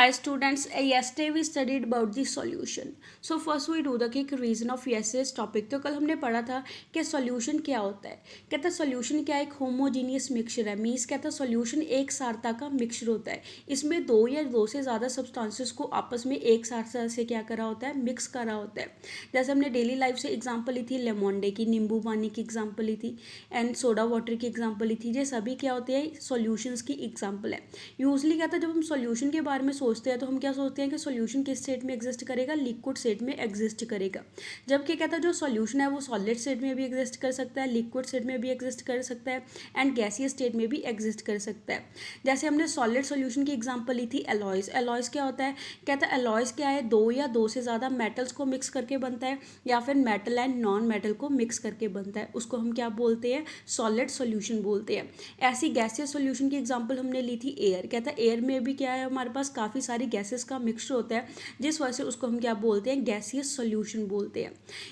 Hi students, yesterday we studied about the solution. So first we do the quick revision of yesterday's topic. तो कल हमने पढ़ा था कि solution क्या होता है. कहता है solution क्या एक homogeneous mixture है. मीन्स कहता है solution एक सारता का mixture होता है. इसमें दो या दो से ज़्यादा substances को आपस में एक सारता से क्या करा होता है, मिक्स करा होता है. जैसे हमने डेली लाइफ से एग्जाम्पल ली थी लेमोंडे की, नींबू पानी की एग्जाम्पल ली थी एंड सोडा वाटर की एग्जाम्पल ली थी. ये सभी क्या होते हैं, सॉल्यूशंस की एग्जाम्पल है. यूजली कहता है जब हम सॉल्यूशन के बारे में सोचते हैं तो हम क्या सोचते हैं कि सॉल्यूशन किस स्टेट में एग्जिस्ट करेगा, लिक्विड स्टेट में एग्जिस्ट करेगा. जबकि कहता है जो सॉल्यूशन है वो सॉलिड स्टेट में भी एग्जिस्ट कर सकता है, लिक्विड स्टेट में भी एग्जिस्ट कर सकता है एंड गैसियस स्टेट में भी एग्जिस्ट कर सकता है. जैसे हमने सॉलिड सॉल्यूशन की एग्जांपल ली थी एलॉयज. एलॉयज क्या होता है, कहता है एलॉयज क्या है, दो या दो से ज़्यादा मेटल्स को मिक्स करके बनता है या फिर मेटल एंड नॉन मेटल को मिक्स करके बनता है. उसको हम क्या बोलते हैं, सॉलिड सॉल्यूशन बोलते हैं. ऐसी गैसियस सॉल्यूशन की एग्जांपल हमने ली थी एयर. कहता है एयर में भी क्या है, हमारे पास काफ़ी सारी गैसेस का मिक्सचर होता है जिस वजह से उसको हम क्या बोलते हैं, गैसियस सॉल्यूशन बोलते हैं.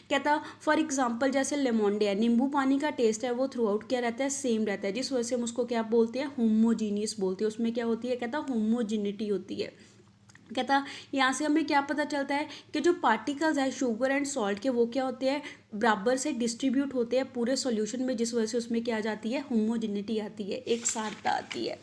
कहता फॉर एग्जांपल जैसे लेमोंडे है, नींबू पानी का टेस्ट है वो थ्रू आउट क्या रहता है, सेम रहता है, जिस वजह से हम उसको क्या बोलते हैं, होमोजीनियस बोलते हैं. उसमें क्या होती है, कहता होमोजिनिटी होती है. कहता यहाँ से हमें क्या पता चलता है कि जो पार्टिकल्स है शुगर एंड सॉल्ट के वो क्या होते हैं, बराबर से डिस्ट्रीब्यूट होते हैं पूरे सॉल्यूशन में, जिस वजह से उसमें क्या आ जाती है, होमोजेनिटी आती है, एक सारता आती है.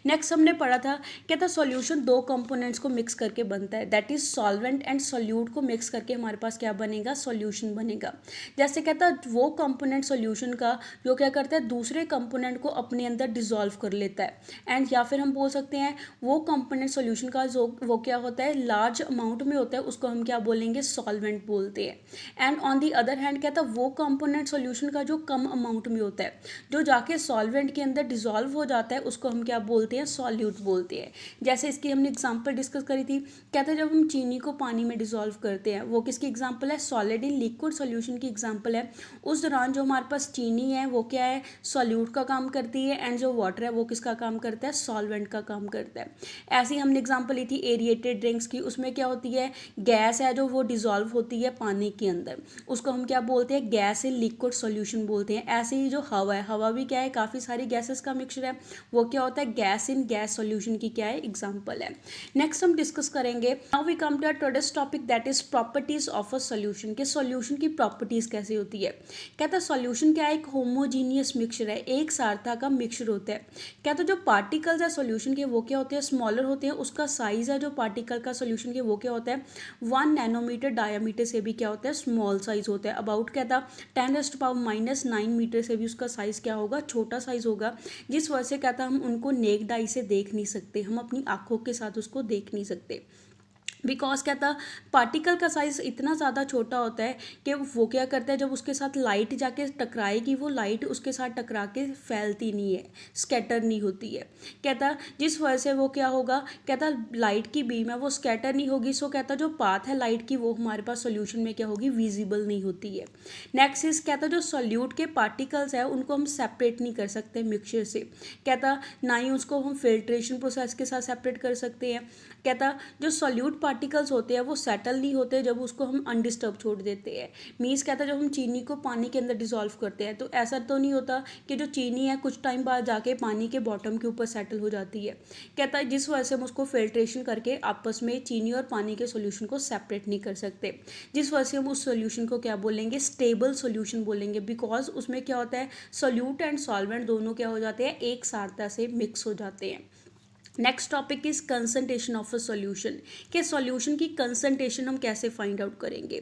नेक्स्ट हमने पढ़ा था, कहता सॉल्यूशन दो कंपोनेंट्स को मिक्स करके बनता है, that is solvent and solute को मिक्स करके हमारे पास क्या बनेगा, सॉल्यूशन बनेगा. जैसे कहता वो कंपोनेंट सॉल्यूशन का जो क्या करता है, दूसरे कंपोनेंट को अपने अंदर डिजोल्व कर लेता है. एंड या फिर हम बोल सकते हैं वो कंपोनेंट सॉल्यूशन का जो वो क्या होता है, लार्ज अमाउंट में होता है, उसको हम क्या बोलेंगे, सॉल्वेंट बोलते हैं. And on the other hand कहता है वो कंपोनेंट सॉल्यूशन का जो कम अमाउंट में होता है, जो जाके सॉल्वेंट के अंदर डिजोल्व हो जाता है, उसको हम क्या बोलते हैं, सॉल्यूट बोलते हैं. जैसे इसकी हमने एग्जांपल डिस्कस करी थी. कहते हैं जब हम चीनी को पानी में डिजोल्व करते हैं, वो किसकी एग्जांपल है, सॉलिड इन लिक्विड सॉल्यूशन की एग्जांपल है. उस दौरान जो हमारे पास चीनी है वो क्या है, सॉल्यूट का काम करती है एंड जो वाटर है वो किसका काम करता है, सॉल्वेंट का काम करता है. ऐसी हमने एग्जांपल ली थी एरिएटेड ड्रिंक्स की. उसमें क्या होती है, गैस है जो वो डिजोल्व होती है पानी के अंदर, उसको हम क्या बोलते हैं, गैस इन लिक्विड सॉल्यूशन बोलते हैं. ऐसे ही जो हवा है, हवा भी क्या है, काफ़ी सारी गैसेस का मिक्सचर है, वो क्या होता है, गैस इन गैस सॉल्यूशन की क्या है, एग्जांपल है. नेक्स्ट हम डिस्कस करेंगे, now we come to today's topic that is properties of a solution. के सॉल्यूशन की प्रॉपर्टीज कैसे होती है. कहता है सॉल्यूशन क्या है, एक होमोजीनियस मिक्सचर है, एक सारता का मिक्सचर होता है. कहता है जो पार्टिकल्स है सॉल्यूशन के वो क्या होते हैं, स्मॉलर होते हैं. उसका साइज है जो पार्टिकल का सॉल्यूशन के वो क्या होता है, 1 नैनोमीटर डायमीटर से भी क्या होता है, स्मॉल साइज होता है. अबाउट कहता 10⁻⁹ मीटर से भी उसका साइज क्या होगा, छोटा साइज होगा, जिस वजह से कहता हम उनको नेक्ड आई से देख नहीं सकते, हम अपनी आंखों के साथ उसको देख नहीं सकते. बिकॉज कहता पार्टिकल का साइज इतना ज़्यादा छोटा होता है कि वो क्या करता है, जब उसके साथ लाइट जाके टकराएगी वो लाइट उसके साथ टकरा के फैलती नहीं है, स्कैटर नहीं होती है. कहता जिस वजह से वो क्या होगा, कहता लाइट की बीम है वो स्कैटर नहीं होगी. सो कहता जो पाथ है लाइट की वो हमारे पास सॉल्यूशन में क्या होगी, विजिबल नहीं होती है. नेक्स्ट इज कहता जो सॉल्यूट के पार्टिकल्स है उनको हम सेपरेट नहीं कर सकते मिक्सचर से. कहता ना ही उसको हम फिल्ट्रेशन प्रोसेस के साथ सेपरेट कर सकते हैं. कहता जो सॉल्यूट पार्टिकल्स होते हैं वो सेटल नहीं होते जब उसको हम अनडिस्टर्ब छोड़ देते हैं. मीन्स कहता जब हम चीनी को पानी के अंदर डिसॉल्व करते हैं तो ऐसा तो नहीं होता कि जो चीनी है कुछ टाइम बाद जाके पानी के बॉटम के ऊपर सेटल हो जाती है. कहता है जिस वजह से हम उसको फिल्ट्रेशन करके आपस में चीनी और पानी के सोल्यूशन को सेपरेट नहीं कर सकते, जिस वजह से हम उस सोल्यूशन को क्या बोलेंगे, स्टेबल सोल्यूशन बोलेंगे. बिकॉज उसमें क्या होता है, सोल्यूट एंड सॉल्वेंट दोनों क्या हो जाते हैं, एक सारता से मिक्स हो जाते हैं. Next topic is concentration of a solution. कि सॉल्यूशन की कंसंट्रेशन हम कैसे फाइंड आउट करेंगे.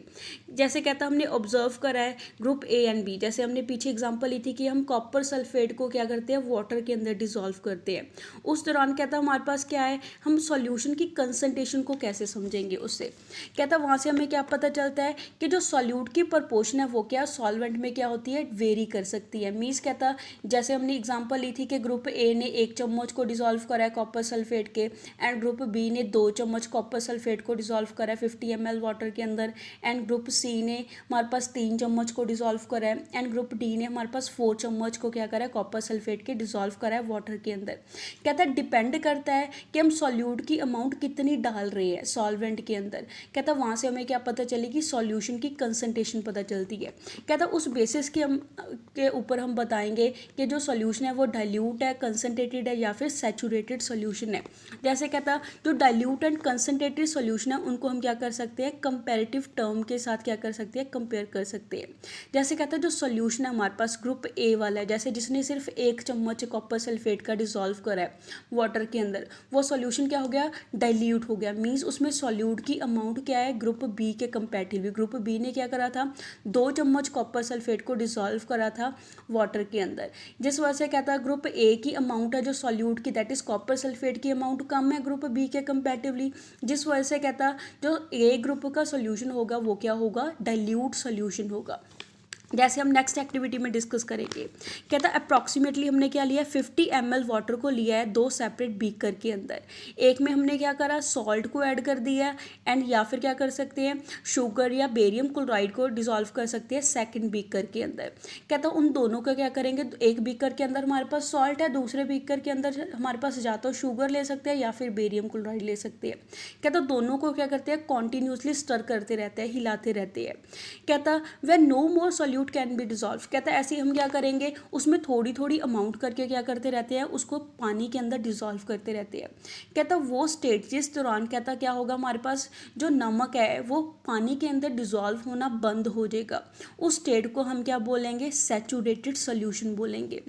जैसे कहता हमने ऑब्जर्व करा है ग्रुप ए एंड बी. जैसे हमने पीछे एग्जांपल ली थी कि हम कॉपर सल्फेट को क्या करते हैं, वाटर के अंदर डिसॉल्व करते हैं. उस दौरान कहता हमारे पास क्या है, हम सॉल्यूशन की कंसंट्रेशन को कैसे समझेंगे उससे. कहता वहाँ से हमें क्या पता चलता है कि जो सॉल्यूट की प्रपोर्शन है वो क्या सॉल्वेंट में क्या होती है, वेरी कर सकती है. मीन्स कहता जैसे हमने एग्जाम्पल ली थी कि ग्रुप ए ने 1 चम्मच को डिसॉल्व करा है कॉपर सल्फेट के एंड ग्रुप बी ने 2 चम्मच कॉपर सल्फेट को डिसॉल्व करा है 50 ml वाटर के अंदर एंड ग्रुप सी ने हमारे पास 3 चम्मच को डिसॉल्व करा है एंड ग्रुप डी ने हमारे पास 4 चम्मच को क्या करा है, कॉपर सल्फेट के डिसॉल्व करा है वाटर के अंदर. कहता है डिपेंड करता है कि हम सॉल्यूट की अमाउंट कितनी डाल रहे हैं सॉल्वेंट के अंदर. कहता वहाँ से हमें क्या पता चलेगी, सॉल्यूशन की कंसंट्रेशन पता चलती है. कहता उस बेसिस के ऊपर हम बताएंगे कि जो सॉल्यूशन है वो डाइल्यूट है, कंसंट्रेटेड है या फिर सैचुरेटेड सॉल्यूशन सोल्यूशन है। जैसे कहता जो डाइल्यूट एंड कंसनट्रेटेड सोल्यूशन है उनको हम क्या कर सकते हैं, कंपेरेटिव टर्म के साथ क्या कर सकते हैं, कंपेयर कर सकते हैं। जैसे कहता है जो सोल्यूशन है हमारे पास ग्रुप ए वाला है, जैसे जिसने सिर्फ 1 चम्मच कॉपर सल्फेट का डिसॉल्व करा है वाटर के अंदर, वो सोल्यूशन क्या हो गया, डाइल्यूट हो गया। मीन्स उसमें सॉल्यूट की अमाउंट क्या है, ग्रुप बी के कंपेरेटिवली। ग्रुप बी ने क्या करा था, 2 चम्मच कॉपर सल्फेट को डिसॉल्व करा था वाटर के अंदर, जिस वजह से कहता है ग्रुप ए की अमाउंट है जो सॉल्यूट की, दैट इज कॉपर सल्फेट की अमाउंट कम है ग्रुप बी के कंपेरेटिवली, जिस वजह से कहता जो ए ग्रुप का सोल्यूशन होगा वो क्या होगा, डाइल्यूट सोल्यूशन होगा। जैसे हम नेक्स्ट एक्टिविटी में डिस्कस करेंगे, कहता है अप्रॉक्सीमेटली हमने क्या लिया, 50 ml वाटर को लिया है 2 सेपरेट बीकर के अंदर। एक में हमने क्या करा, सॉल्ट को ऐड कर दिया एंड या फिर क्या कर सकते हैं, शुगर या बेरियम क्लोराइड को डिसॉल्व कर सकते हैं सेकंड बीकर के अंदर। कहता है उन दोनों का क्या करेंगे, एक बीकर के अंदर हमारे पास सॉल्ट है, दूसरे बीकर के अंदर हमारे पास या तो शुगर ले सकते हैं या फिर बेरियम क्लोराइड ले सकते हैं। कहता दोनों को क्या करते हैं, कॉन्टीन्यूसली स्टर करते रहते हैं, हिलाते रहते हैं। कहता when no more solute can be dissolve, कहता है ऐसे हम क्या करेंगे, उसमें थोड़ी थोड़ी अमाउंट करके क्या करते रहते हैं, उसको पानी के अंदर डिसॉल्व करते रहते हैं। कहता वो स्टेट जिस दौरान कहता क्या होगा, हमारे पास जो नमक है वो पानी के अंदर डिसॉल्व होना बंद हो जाएगा, उस स्टेट को हम क्या बोलेंगे, सैचुरेटेड सोल्यूशन बोलेंगे।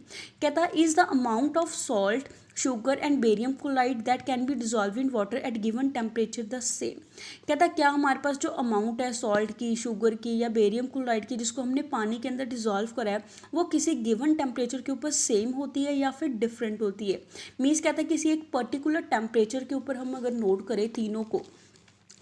कहता is the amount of salt sugar and barium chloride that can be dissolve in water at given temperature the same. कहता क्या हमारे पास जो अमाउंट है सॉल्ट की, शुगर की या बेरियम क्लोराइड की जिसको हमने पानी के अंदर डिसॉल्व करा है वो किसी गिवन टेम्परेचर के ऊपर सेम होती है या फिर डिफरेंट होती है। मीन्स कहता है किसी एक पर्टिकुलर टेम्परेचर के ऊपर हम अगर नोट करें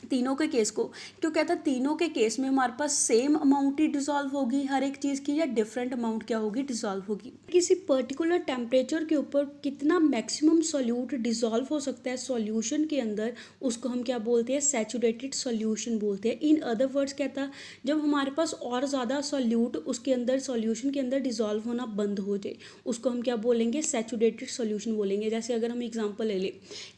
तीनों के केस को, क्यों कहता है तीनों के केस में हमारे पास सेम अमाउंट ही डिसॉल्व होगी हर एक चीज़ की, या डिफरेंट अमाउंट क्या होगी, डिसॉल्व होगी। किसी पर्टिकुलर टेम्परेचर के ऊपर कितना मैक्सिमम सॉल्यूट डिसॉल्व हो सकता है सॉल्यूशन के अंदर, उसको हम क्या बोलते हैं, सैचुरेटेड सॉल्यूशन बोलते हैं। इन अदर वर्ड्स कहता जब हमारे पास और ज़्यादा सॉल्यूट उसके अंदर सॉल्यूशन के अंदर डिसॉल्व होना बंद हो जाए उसको हम क्या बोलेंगे, सैचुरेटेड सॉल्यूशन बोलेंगे। जैसे अगर हम एग्जाम्पल ले लें,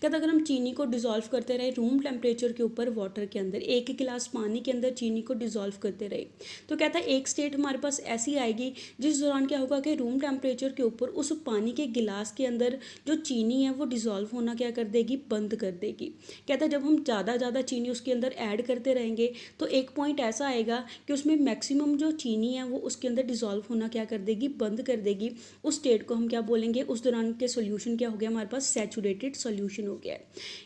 कहता अगर हम चीनी को डिसॉल्व करते रहे रूम टेम्परेचर के ऊपर वाटर के अंदर, 1 गिलास पानी के अंदर चीनी को डिसॉल्व करते रहे, तो कहता है एक स्टेट हमारे पास ऐसी आएगी जिस दौरान क्या होगा कि रूम टेम्परेचर के ऊपर उस पानी के गिलास के अंदर जो चीनी है वो डिसॉल्व होना क्या कर देगी, बंद कर देगी। कहता है जब हम ज़्यादा चीनी उसके अंदर ऐड करते रहेंगे तो एक पॉइंट ऐसा आएगा कि उसमें मैक्सिमम जो चीनी है वो उसके अंदर डिसॉल्व होना क्या कर देगी, बंद कर देगी। उस स्टेट को हम क्या बोलेंगे, उस दौरान के सोल्यूशन क्या हो गया, हमारे पास सैचुरेटेड सोल्यूशन हो गया है।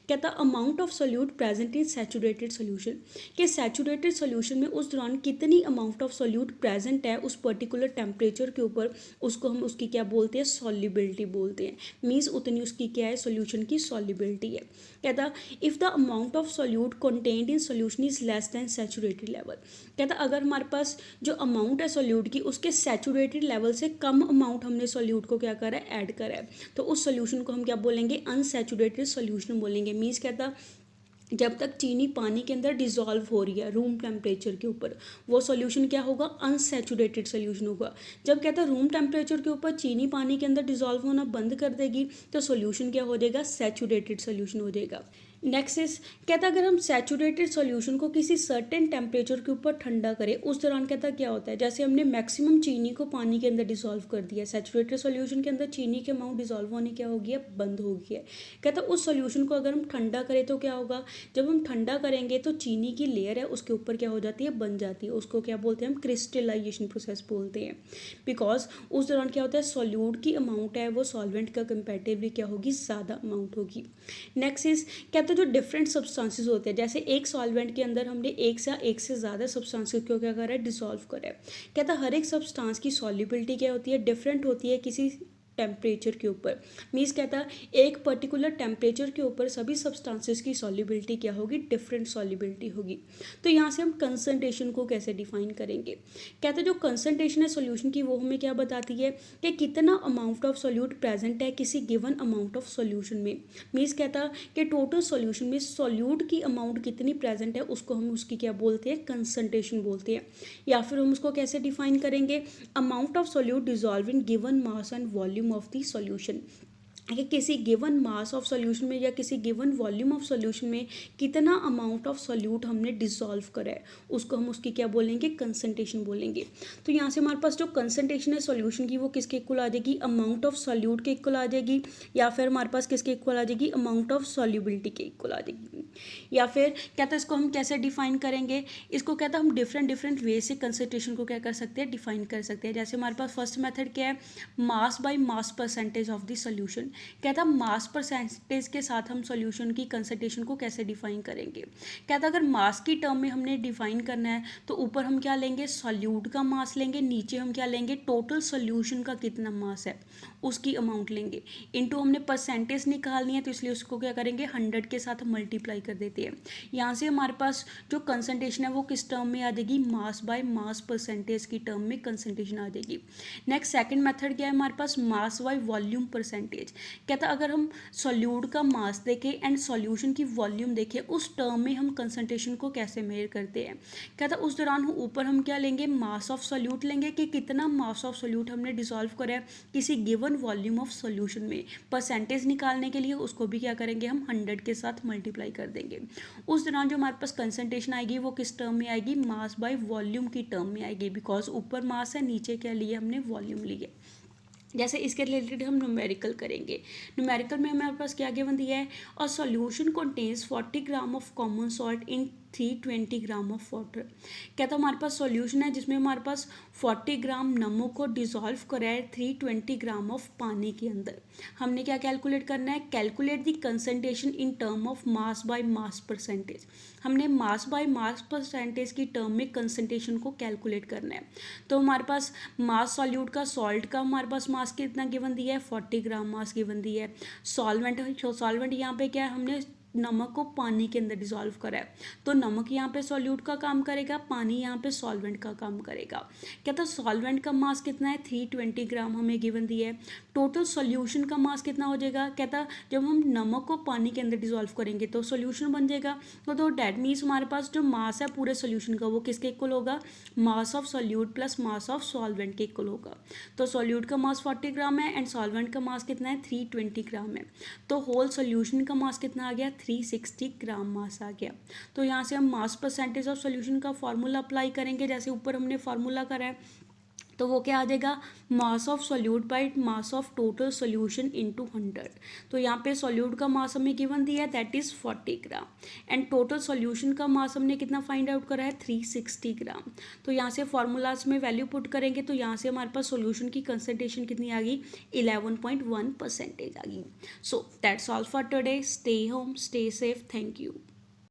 कहता amount of solute present in saturated solution, कि सैचुरेटेड सोल्यूशन में उस दौरान कितनी अमाउंट ऑफ सोल्यूट प्रेजेंट है उस पर्टिकुलर टेम्परेचर के ऊपर, उसको हम उसकी क्या बोलते हैं, सॉल्युबिलिटी बोलते हैं। मीन्स उतनी उसकी क्या है, सोल्यूशन की सॉल्युबिलिटी है। कहता if the amount of solute contained in solution is less than saturated level, कहता अगर हमारे पास जो अमाउंट है सोल्यूट की उसके सैचुरेटेड लेवल से कम अमाउंट हमने सोल्यूट को क्या करा है, ऐड करा है, तो उस सोल्यूशन को हम क्या बोलेंगे, अनसैचुरेटेड सोल्यूशन बोलेंगे। मीन्स कहता जब तक चीनी पानी के अंदर डिसॉल्व हो रही है रूम टेम्परेचर के ऊपर, वो सॉल्यूशन क्या होगा, अनसैचुरेटेड सॉल्यूशन होगा। जब कहता है रूम टेम्परेचर के ऊपर चीनी पानी के अंदर डिसॉल्व होना बंद कर देगी तो सॉल्यूशन क्या हो जाएगा, सैचुरेटेड सॉल्यूशन हो जाएगा। नेक्स्ट इज कहता अगर हम सैचुरेटेड सॉल्यूशन को किसी सर्टेन टेम्परेचर के ऊपर ठंडा करें उस दौरान कहता क्या होता है, जैसे हमने मैक्सिमम चीनी को पानी के अंदर डिसॉल्व कर दिया, सैचुरेटेड सॉल्यूशन के अंदर चीनी के अमाउंट डिसॉल्व होने क्या हो गया, बंद हो गया है। कहता उस सॉल्यूशन को अगर हम ठंडा करें तो क्या होगा, जब हम ठंडा करेंगे तो चीनी की लेयर है उसके ऊपर क्या हो जाती है, बन जाती है, उसको क्या बोलते हैं हम, क्रिस्टलाइजेशन प्रोसेस बोलते हैं। बिकॉज उस दौरान क्या होता है, सॉल्यूट की अमाउंट है वो सॉल्वेंट का कंपेरेटिवली क्या होगी, ज़्यादा अमाउंट होगी। नेक्स्ट इज कहते जो डिफरेंट सब्सटेंसेस होते हैं, जैसे एक सॉल्वेंट के अंदर हमने एक से ज़्यादा सब्सटेंसेस को क्या करा है, डिसॉल्व करा है। कहता हर एक सब्सटेंस की सॉल्युबिलिटी क्या होती है, डिफरेंट होती है किसी टेम्परेचर के ऊपर। मीन्स कहता एक पर्टिकुलर टेम्परेचर के ऊपर सभी सब्सटेंसेस की सॉल्युबिलिटी क्या होगी, डिफरेंट सॉल्युबिलिटी होगी। तो यहाँ से हम कंसंट्रेशन को कैसे डिफाइन करेंगे, कहते जो कंसंट्रेशन है सॉल्यूशन की वो हमें क्या बताती है कि कितना अमाउंट ऑफ सॉल्यूट प्रेजेंट है किसी गिवन अमाउंट ऑफ सॉल्यूशन में। मीन्स कहता कि टोटल सॉल्यूशन में सॉल्यूट की अमाउंट कितनी प्रेजेंट है उसको हम उसकी क्या बोलते हैं, कंसंट्रेशन बोलते हैं। या फिर हम उसको कैसे डिफाइन करेंगे, amount of solute dissolve in given mass and volume of the solution. कि किसी गिवन मास ऑफ सॉल्यूशन में या किसी गिवन वॉल्यूम ऑफ सॉल्यूशन में कितना अमाउंट ऑफ सॉल्यूट हमने डिसॉल्व करा है, उसको हम उसकी क्या बोलेंगे, कंसंट्रेशन बोलेंगे। तो यहाँ से हमारे पास जो कंसंट्रेशन है सॉल्यूशन की वो किसके इक्वल आ जाएगी, अमाउंट ऑफ सॉल्यूट के इक्वल आ जाएगी, या फिर हमारे पास किसके इक्वल आ जाएगी, अमाउंट ऑफ सॉल्युबिलिटी के इक्वल आ जाएगी। या फिर कहता है इसको हम कैसे डिफाइन करेंगे, इसको कहता है हम डिफरेंट वे से कंसंट्रेशन को क्या कर सकते हैं, डिफाइन कर सकते हैं। जैसे हमारे पास फर्स्ट मेथड क्या है, mass by mass percentage of the solution. कहता मास परसेंटेज के साथ हम सॉल्यूशन की कंसंट्रेशन को कैसे डिफाइन करेंगे। कहता अगर मास की टर्म में हमने डिफाइन करना है तो ऊपर हम क्या लेंगे, सॉल्यूट का मास लेंगे, नीचे हम क्या लेंगे, टोटल सॉल्यूशन का कितना मास है उसकी अमाउंट लेंगे, इनटू हमने परसेंटेज निकालनी है तो इसलिए उसको क्या करेंगे, 100 के साथ मल्टीप्लाई कर देते हैं। यहाँ से हमारे पास जो कंसंट्रेशन है वो किस टर्म में आ जाएगी, मास बाय मास परसेंटेज की टर्म में कंसंट्रेशन आ जाएगी। नेक्स्ट सेकंड मेथड क्या है हमारे पास, मास बाय वॉल्यूम परसेंटेज। कहता अगर हम सॉल्यूट का मास देखें एंड सॉल्यूशन की वॉल्यूम देखें, उस टर्म में हम कंसंट्रेशन को कैसे मेजर करते हैं। कहता उस दौरान ऊपर हम क्या लेंगे, मास ऑफ सॉल्यूट लेंगे कि कितना मास ऑफ सॉल्यूट हमने डिसॉल्व करा है किसी गिवन वॉल्यूम ऑफ सॉल्यूशन में। परसेंटेज निकालने के लिए उसको भी क्या करेंगे, हम 100 के साथ मल्टीप्लाई कर देंगे। उस दौरान जो हमारे पास कंसंट्रेशन आएगी वो किस टर्म में आएगी, मास बाय वॉल्यूम की टर्म में आएगी, बिकॉज ऊपर मास है नीचे क्या लिया हमने, वॉल्यूम लिए। जैसे इसके रिलेटेड हम न्यूमेरिकल करेंगे। न्यूमेरिकल में हमारे पास क्या गिवन दिया है, और solution contains 40 gram of common salt in 320 gram of water. कहता हमारे पास सॉल्यूशन है जिसमें हमारे पास 40 ग्राम नमक को डिसॉल्व करा है 320 ग्राम ऑफ पानी के अंदर। हमने क्या कैलकुलेट करना है, calculate the concentration in term of mass by mass percentage. हमने मास बाय मास परसेंटेज की टर्म में कंसंट्रेशन को कैलकुलेट करना है। तो हमारे पास मास सॉल्यूट का, सॉल्ट का हमारे पास मास कितना गिवन दिया है, 40 ग्राम मास गिवन दिया है। सॉल्वेंट यहाँ पे क्या है, हमने नमक को पानी के अंदर डिसॉल्व करा है, तो नमक यहाँ पे सॉल्यूट का काम करेगा, पानी यहाँ पे सॉल्वेंट का काम करेगा। कहता सॉल्वेंट का मास कितना है, 320 ग्राम हमें गिवन दिया है। टोटल सॉल्यूशन का मास कितना हो जाएगा, कहता जब हम नमक को पानी के अंदर डिसॉल्व करेंगे तो सॉल्यूशन बन जाएगा। तो डैट मीन्स हमारे पास जो मास है पूरे सॉल्यूशन का वो किसके इक्वल होगा, mass of solute plus mass of solvent के इक्वल होगा। तो सॉल्यूट का मास 40 ग्राम है एंड सॉल्वेंट का मास कितना है, 320 ग्राम है। तो होल सॉल्यूशन का मास कितना आ गया, 360 ग्राम मास आ गया। तो यहाँ से हम मास परसेंटेज ऑफ सॉल्यूशन का फॉर्मूला अप्लाई करेंगे, जैसे ऊपर हमने फॉर्मूला करा है, तो वो क्या आ जाएगा, mass of solute by mass of total solution into 100। तो यहाँ पे सॉल्यूट का मास हमें गिवन दिया है that is 40 gram and total solution का मास हमने कितना फाइंड आउट करा है, 360 ग्राम। तो यहाँ से फॉर्मूलाज में वैल्यू पुट करेंगे तो यहाँ से हमारे पास सॉल्यूशन की कंसंट्रेशन कितनी आ गई, 11.1% आ गई। So that's all for today, stay home, stay safe, thank you.